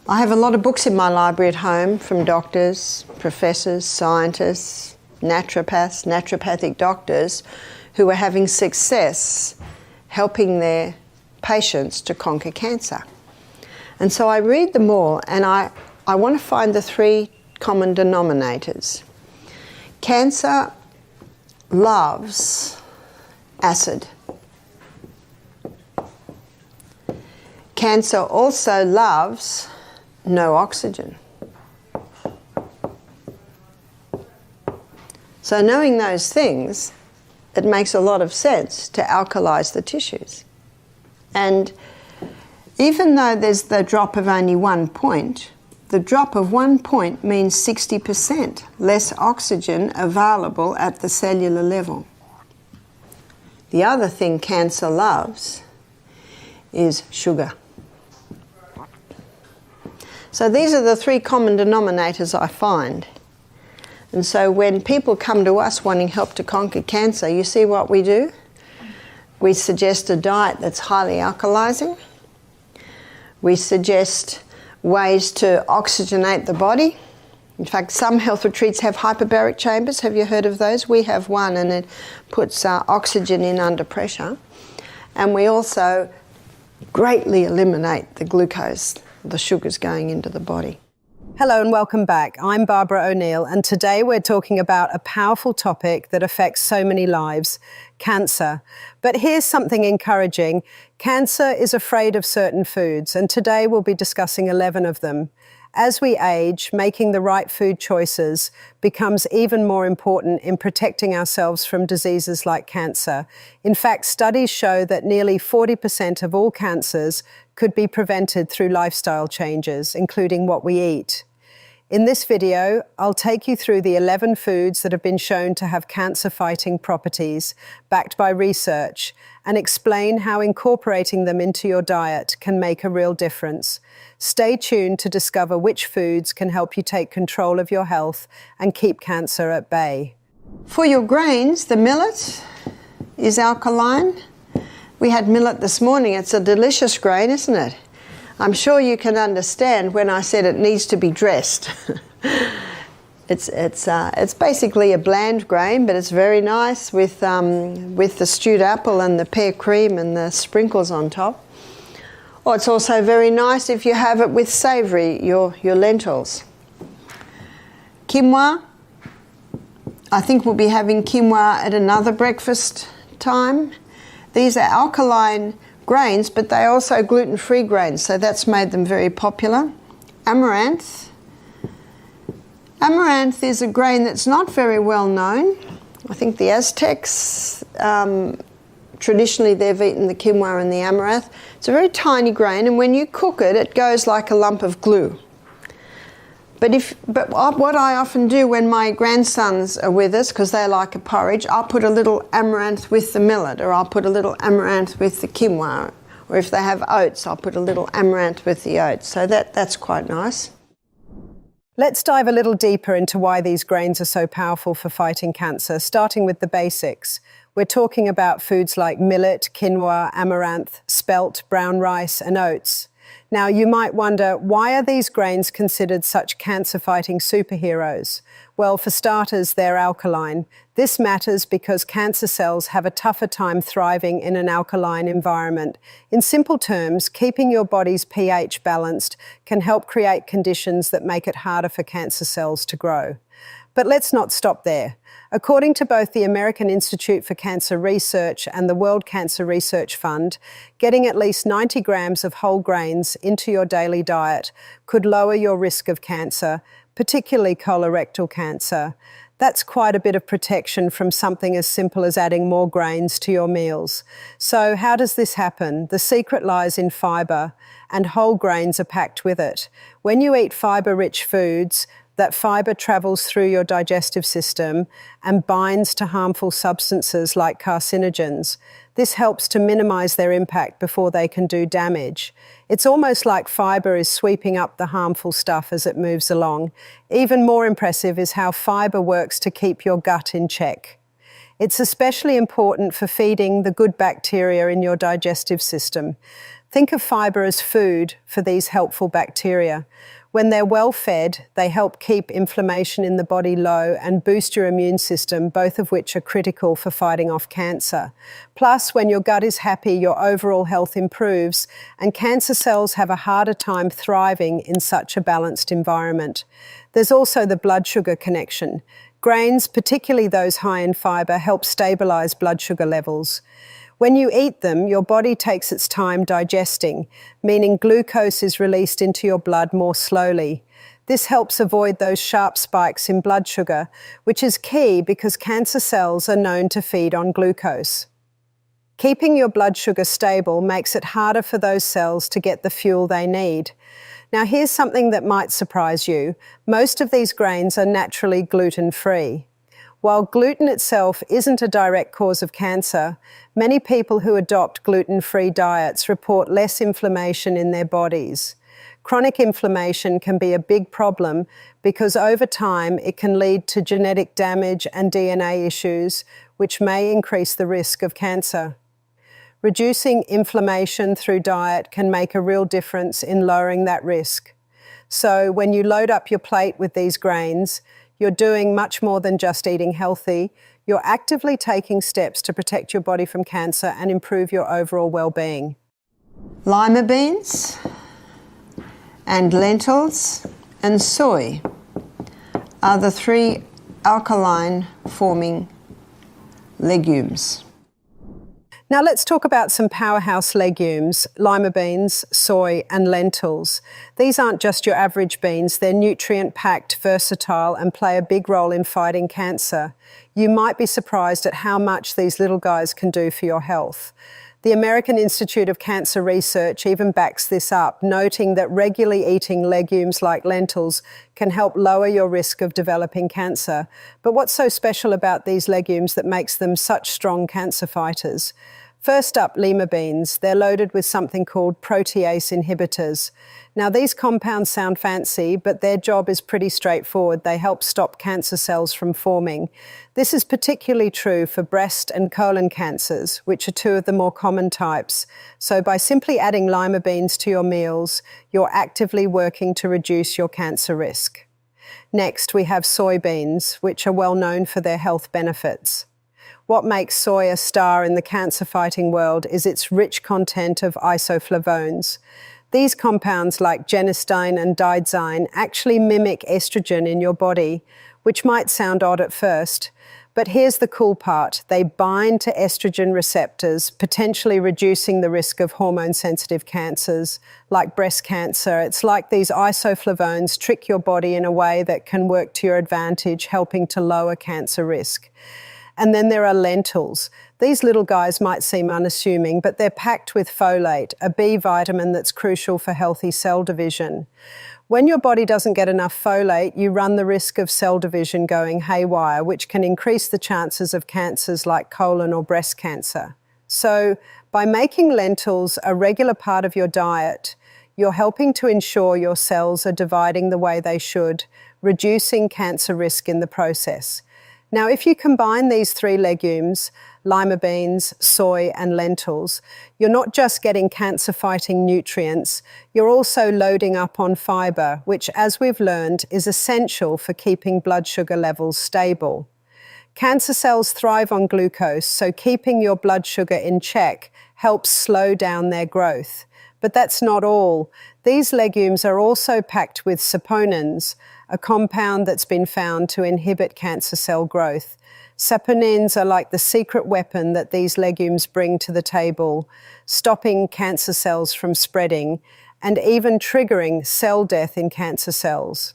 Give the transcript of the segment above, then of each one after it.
I have a lot of books in my library at home from doctors, professors, scientists, naturopaths, naturopathic doctors who are having success helping their patients to conquer cancer. And so I read them all, and I want to find the three common denominators. Cancer loves acid. Cancer also loves no oxygen. So knowing those things, it makes a lot of sense to alkalize the tissues. And even though there's the drop of only 1 point, the drop of 1 point means 60% less oxygen available at the cellular level. The other thing cancer loves is sugar. So these are the three common denominators I find. And so when people come to us wanting help to conquer cancer, you see what we do? We suggest a diet that's highly alkalizing. We suggest ways to oxygenate the body. In fact, some health retreats have hyperbaric chambers. Have you heard of those? We have one, and it puts oxygen in under pressure. And we also greatly eliminate the glucose, the sugars going into the body. Hello and welcome back. I'm Barbara O'Neill, and today we're talking about a powerful topic that affects so many lives, cancer. But here's something encouraging. Cancer is afraid of certain foods, and today we'll be discussing 11 of them. As we age, making the right food choices becomes even more important in protecting ourselves from diseases like cancer. In fact, studies show that nearly 40% of all cancers could be prevented through lifestyle changes, including what we eat. In this video, I'll take you through the 11 foods that have been shown to have cancer-fighting properties, backed by research, and explain how incorporating them into your diet can make a real difference. Stay tuned to discover which foods can help you take control of your health and keep cancer at bay. For your grains, the millet is alkaline. We had millet this morning. It's a delicious grain, isn't it? I'm sure you can understand when I said it needs to be dressed. It's basically a bland grain, but it's very nice with the stewed apple and the pear cream and the sprinkles on top. Or it's also very nice if you have it with savoury, your lentils. Quinoa. I think we'll be having quinoa at another breakfast time. These are alkaline grains, but they're also gluten-free grains, so that's made them very popular. Amaranth. Amaranth is a grain that's not very well known. I think the Aztecs, traditionally they've eaten the quinoa and the amaranth. It's a very tiny grain, and when you cook it, it goes like a lump of glue. But what I often do when my grandsons are with us, because they like a porridge, I'll put a little amaranth with the millet, or I'll put a little amaranth with the quinoa, or if they have oats, I'll put a little amaranth with the oats. So that's quite nice. Let's dive a little deeper into why these grains are so powerful for fighting cancer, starting with the basics. We're talking about foods like millet, quinoa, amaranth, spelt, brown rice, and oats. Now, you might wonder, why are these grains considered such cancer-fighting superheroes? Well, for starters, they're alkaline. This matters because cancer cells have a tougher time thriving in an alkaline environment. In simple terms, keeping your body's pH balanced can help create conditions that make it harder for cancer cells to grow. But let's not stop there. According to both the American Institute for Cancer Research and the World Cancer Research Fund, getting at least 90 grams of whole grains into your daily diet could lower your risk of cancer, particularly colorectal cancer. That's quite a bit of protection from something as simple as adding more grains to your meals. So how does this happen? The secret lies in fibre, and whole grains are packed with it. When you eat fibre-rich foods, that fibre travels through your digestive system and binds to harmful substances like carcinogens. This helps to minimise their impact before they can do damage. It's almost like fibre is sweeping up the harmful stuff as it moves along. Even more impressive is how fibre works to keep your gut in check. It's especially important for feeding the good bacteria in your digestive system. Think of fibre as food for these helpful bacteria. When they're well fed, they help keep inflammation in the body low and boost your immune system, both of which are critical for fighting off cancer. Plus, when your gut is happy, your overall health improves, and cancer cells have a harder time thriving in such a balanced environment. There's also the blood sugar connection. Grains, particularly those high in fibre, help stabilise blood sugar levels. When you eat them, your body takes its time digesting, meaning glucose is released into your blood more slowly. This helps avoid those sharp spikes in blood sugar, which is key because cancer cells are known to feed on glucose. Keeping your blood sugar stable makes it harder for those cells to get the fuel they need. Now, here's something that might surprise you. Most of these grains are naturally gluten-free. While gluten itself isn't a direct cause of cancer, many people who adopt gluten-free diets report less inflammation in their bodies. Chronic inflammation can be a big problem because over time it can lead to genetic damage and DNA issues, which may increase the risk of cancer. Reducing inflammation through diet can make a real difference in lowering that risk. So when you load up your plate with these grains, you're doing much more than just eating healthy. You're actively taking steps to protect your body from cancer and improve your overall well-being. Lima beans and lentils and soy are the three alkaline-forming legumes. Now let's talk about some powerhouse legumes, lima beans, soy and lentils. These aren't just your average beans, they're nutrient-packed, versatile and play a big role in fighting cancer. You might be surprised at how much these little guys can do for your health. The American Institute of Cancer Research even backs this up, noting that regularly eating legumes like lentils can help lower your risk of developing cancer. But what's so special about these legumes that makes them such strong cancer fighters? First up, lima beans. They're loaded with something called protease inhibitors. Now, these compounds sound fancy, but their job is pretty straightforward. They help stop cancer cells from forming. This is particularly true for breast and colon cancers, which are two of the more common types. So by simply adding lima beans to your meals, you're actively working to reduce your cancer risk. Next, we have soybeans, which are well known for their health benefits. What makes soy a star in the cancer-fighting world is its rich content of isoflavones. These compounds, like genistein and digoxin, actually mimic estrogen in your body, which might sound odd at first. But here's the cool part. They bind to estrogen receptors, potentially reducing the risk of hormone-sensitive cancers, like breast cancer. It's like these isoflavones trick your body in a way that can work to your advantage, helping to lower cancer risk. And then there are lentils. These little guys might seem unassuming, but they're packed with folate, a B vitamin that's crucial for healthy cell division. When your body doesn't get enough folate, you run the risk of cell division going haywire, which can increase the chances of cancers like colon or breast cancer. So, by making lentils a regular part of your diet, you're helping to ensure your cells are dividing the way they should, reducing cancer risk in the process. Now, if you combine these three legumes, lima beans, soy and lentils, you're not just getting cancer-fighting nutrients, you're also loading up on fibre, which, as we've learned, is essential for keeping blood sugar levels stable. Cancer cells thrive on glucose, so keeping your blood sugar in check helps slow down their growth. But that's not all. These legumes are also packed with saponins, a compound that's been found to inhibit cancer cell growth. Saponins are like the secret weapon that these legumes bring to the table, stopping cancer cells from spreading and even triggering cell death in cancer cells.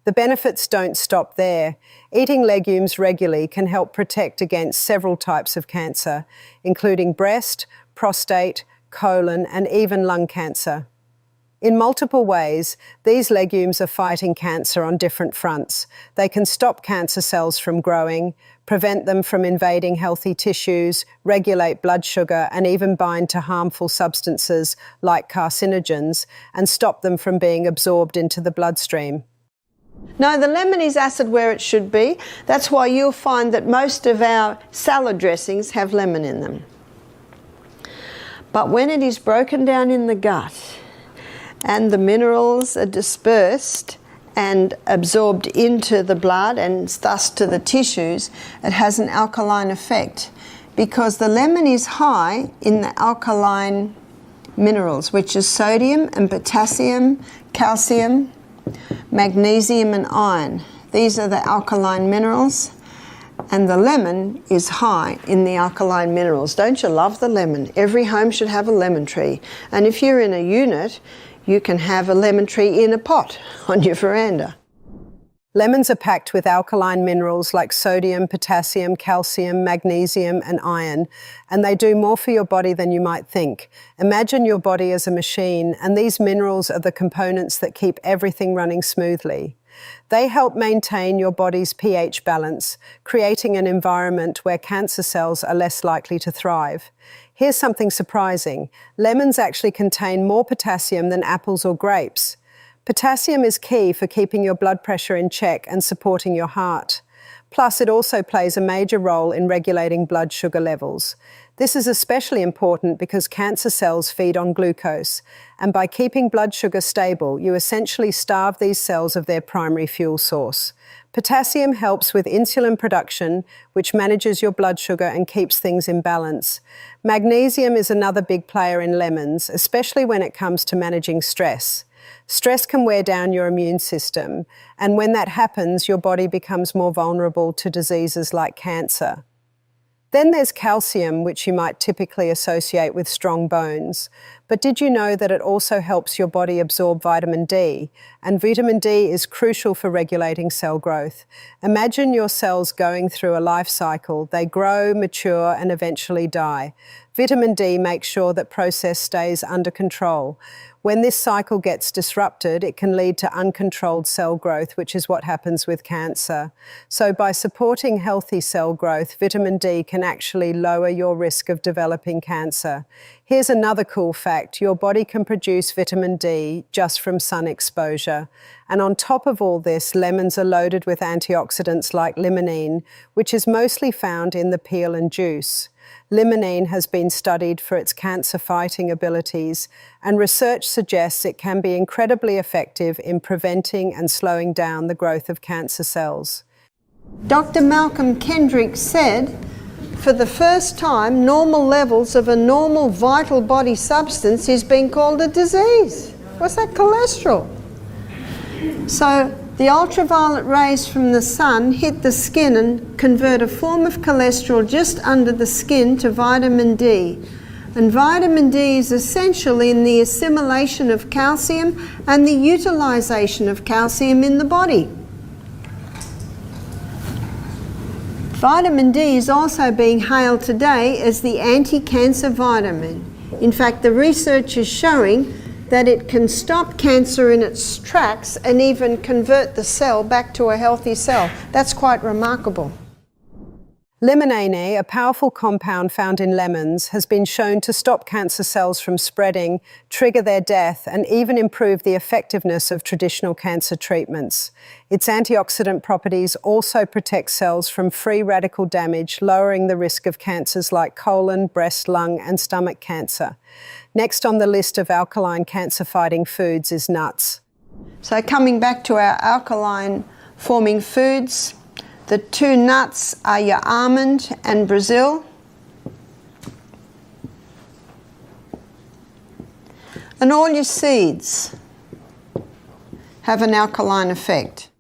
The benefits don't stop there. Eating legumes regularly can help protect against several types of cancer, including breast, prostate, colon, and even lung cancer. In multiple ways, these legumes are fighting cancer on different fronts. They can stop cancer cells from growing, prevent them from invading healthy tissues, regulate blood sugar, and even bind to harmful substances like carcinogens, and stop them from being absorbed into the bloodstream. No, the lemon is acid where it should be. That's why you'll find that most of our salad dressings have lemon in them. But when it is broken down in the gut and the minerals are dispersed and absorbed into the blood and thus to the tissues, it has an alkaline effect, because the lemon is high in the alkaline minerals, which is sodium and potassium, calcium, magnesium and iron. These are the alkaline minerals, and the lemon is high in the alkaline minerals. Don't you love the lemon? Every home should have a lemon tree. And if you're in a unit, you can have a lemon tree in a pot on your veranda. Lemons are packed with alkaline minerals like sodium, potassium, calcium, magnesium and iron, and they do more for your body than you might think. Imagine your body as a machine, and these minerals are the components that keep everything running smoothly. They help maintain your body's pH balance, creating an environment where cancer cells are less likely to thrive. Here's something surprising. Lemons actually contain more potassium than apples or grapes. Potassium is key for keeping your blood pressure in check and supporting your heart. Plus, it also plays a major role in regulating blood sugar levels. This is especially important because cancer cells feed on glucose, and by keeping blood sugar stable, you essentially starve these cells of their primary fuel source. Potassium helps with insulin production, which manages your blood sugar and keeps things in balance. Magnesium is another big player in lemons, especially when it comes to managing stress. Stress can wear down your immune system, and when that happens, your body becomes more vulnerable to diseases like cancer. Then there's calcium, which you might typically associate with strong bones. But did you know that it also helps your body absorb vitamin D? And vitamin D is crucial for regulating cell growth. Imagine your cells going through a life cycle. They grow, mature, and eventually die. Vitamin D makes sure that process stays under control. When this cycle gets disrupted, it can lead to uncontrolled cell growth, which is what happens with cancer. So by supporting healthy cell growth, vitamin D can actually lower your risk of developing cancer. Here's another cool fact. Your body can produce vitamin D just from sun exposure. And on top of all this, lemons are loaded with antioxidants like limonene, which is mostly found in the peel and juice. Limonene has been studied for its cancer-fighting abilities, and research suggests it can be incredibly effective in preventing and slowing down the growth of cancer cells. Dr. Malcolm Kendrick said, for the first time, normal levels of a normal vital body substance is being called a disease. What's that? Cholesterol. So the ultraviolet rays from the sun hit the skin and convert a form of cholesterol just under the skin to vitamin D. And vitamin D is essential in the assimilation of calcium and the utilization of calcium in the body. Vitamin D is also being hailed today as the anti-cancer vitamin. In fact, the research is showing that it can stop cancer in its tracks and even convert the cell back to a healthy cell. That's quite remarkable. Limonene, a powerful compound found in lemons, has been shown to stop cancer cells from spreading, trigger their death, and even improve the effectiveness of traditional cancer treatments. Its antioxidant properties also protect cells from free radical damage, lowering the risk of cancers like colon, breast, lung, and stomach cancer. Next on the list of alkaline cancer-fighting foods is nuts. So coming back to our alkaline-forming foods, the two nuts are your almond and Brazil. And all your seeds have an alkaline effect.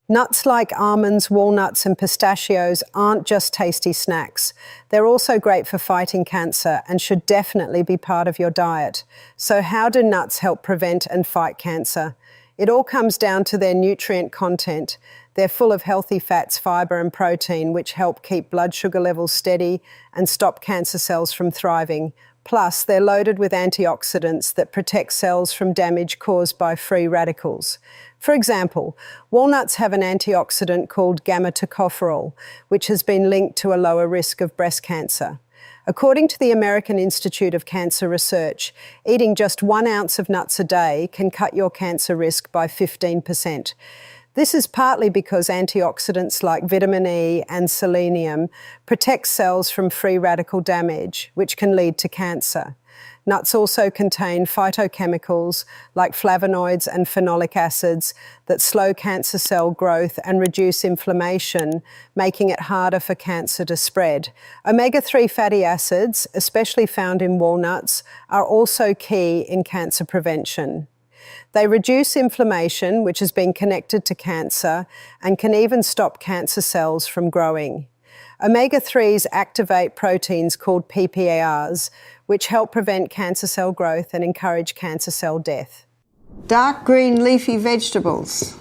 Nuts like almonds, walnuts and pistachios aren't just tasty snacks. They're also great for fighting cancer and should definitely be part of your diet. So how do nuts help prevent and fight cancer? It all comes down to their nutrient content. They're full of healthy fats, fiber and protein, which help keep blood sugar levels steady and stop cancer cells from thriving. Plus, they're loaded with antioxidants that protect cells from damage caused by free radicals. For example, walnuts have an antioxidant called gamma-tocopherol, which has been linked to a lower risk of breast cancer. According to the American Institute of Cancer Research, eating just 1 ounce of nuts a day can cut your cancer risk by 15%. This is partly because antioxidants like vitamin E and selenium protect cells from free radical damage, which can lead to cancer. Nuts also contain phytochemicals like flavonoids and phenolic acids that slow cancer cell growth and reduce inflammation, making it harder for cancer to spread. Omega-3 fatty acids, especially found in walnuts, are also key in cancer prevention. They reduce inflammation, which has been connected to cancer, and can even stop cancer cells from growing. Omega-3s activate proteins called PPARs, which help prevent cancer cell growth and encourage cancer cell death. Dark green leafy vegetables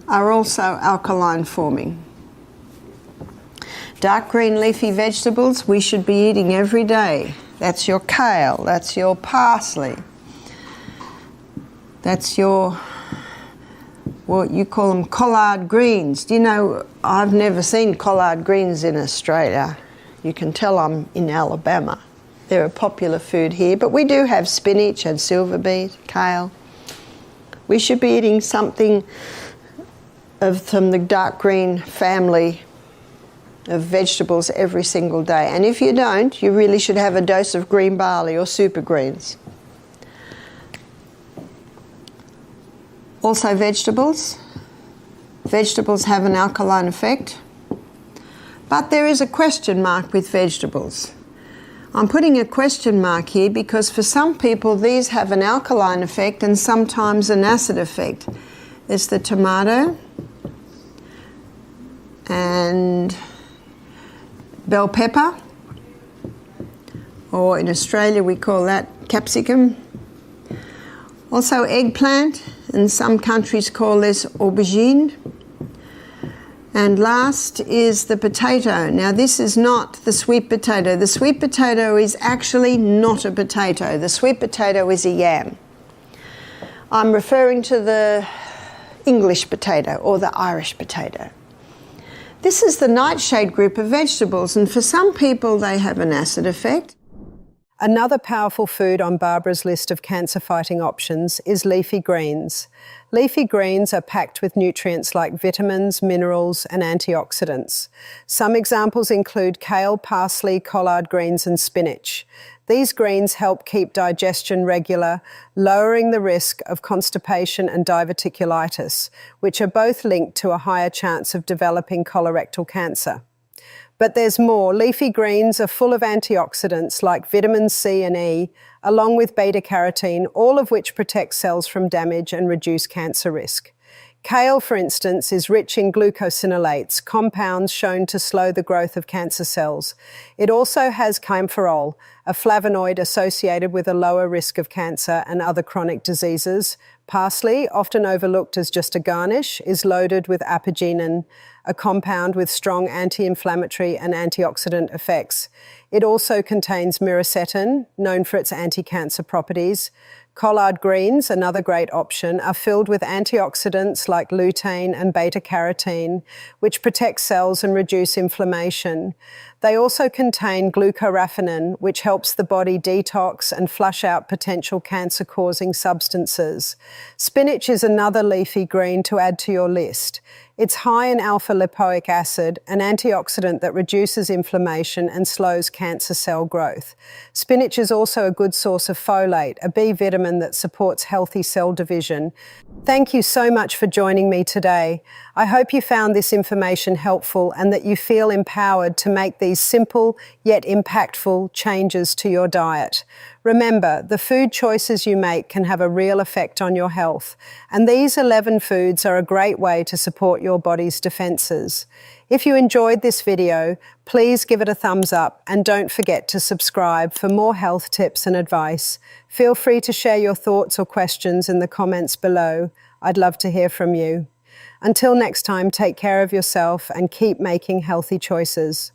are also alkaline-forming. Dark green leafy vegetables we should be eating every day. That's your kale, that's your parsley, that's your, what you call them, collard greens. Do you know, I've never seen collard greens in Australia. You can tell I'm in Alabama. They're a popular food here, but we do have spinach and silver beet, kale. We should be eating something from the dark green family of vegetables every single day. And if you don't, you really should have a dose of green barley or super greens. Also vegetables. Vegetables have an alkaline effect, but there is a question mark with vegetables. I'm putting a question mark here because for some people these have an alkaline effect and sometimes an acid effect. There's the tomato and bell pepper, or in Australia we call that capsicum. Also eggplant, and some countries call this aubergine. And last is the potato. Now this is not the sweet potato. The sweet potato is actually not a potato. The sweet potato is a yam. I'm referring to the English potato or the Irish potato. This is the nightshade group of vegetables, and for some people they have an acid effect. Another powerful food on Barbara's list of cancer-fighting options is leafy greens. Leafy greens are packed with nutrients like vitamins, minerals, and antioxidants. Some examples include kale, parsley, collard greens, and spinach. These greens help keep digestion regular, lowering the risk of constipation and diverticulitis, which are both linked to a higher chance of developing colorectal cancer. But there's more. Leafy greens are full of antioxidants like vitamins C and E, along with beta-carotene, all of which protect cells from damage and reduce cancer risk. Kale, for instance, is rich in glucosinolates, compounds shown to slow the growth of cancer cells. It also has kaempferol, a flavonoid associated with a lower risk of cancer and other chronic diseases. Parsley, often overlooked as just a garnish, is loaded with apigenin, a compound with strong anti-inflammatory and antioxidant effects. It also contains miracetin, known for its anti-cancer properties. Collard greens, another great option, are filled with antioxidants like lutein and beta-carotene, which protect cells and reduce inflammation. They also contain glucoraphanin, which helps the body detox and flush out potential cancer-causing substances. Spinach is another leafy green to add to your list. It's high in alpha-lipoic acid, an antioxidant that reduces inflammation and slows cancer cell growth. Spinach is also a good source of folate, a B vitamin that supports healthy cell division. Thank you so much for joining me today. I hope you found this information helpful and that you feel empowered to make these simple yet impactful changes to your diet. Remember, the food choices you make can have a real effect on your health, and these 11 foods are a great way to support your body's defenses. If you enjoyed this video, please give it a thumbs up and don't forget to subscribe for more health tips and advice. Feel free to share your thoughts or questions in the comments below. I'd love to hear from you. Until next time, take care of yourself and keep making healthy choices.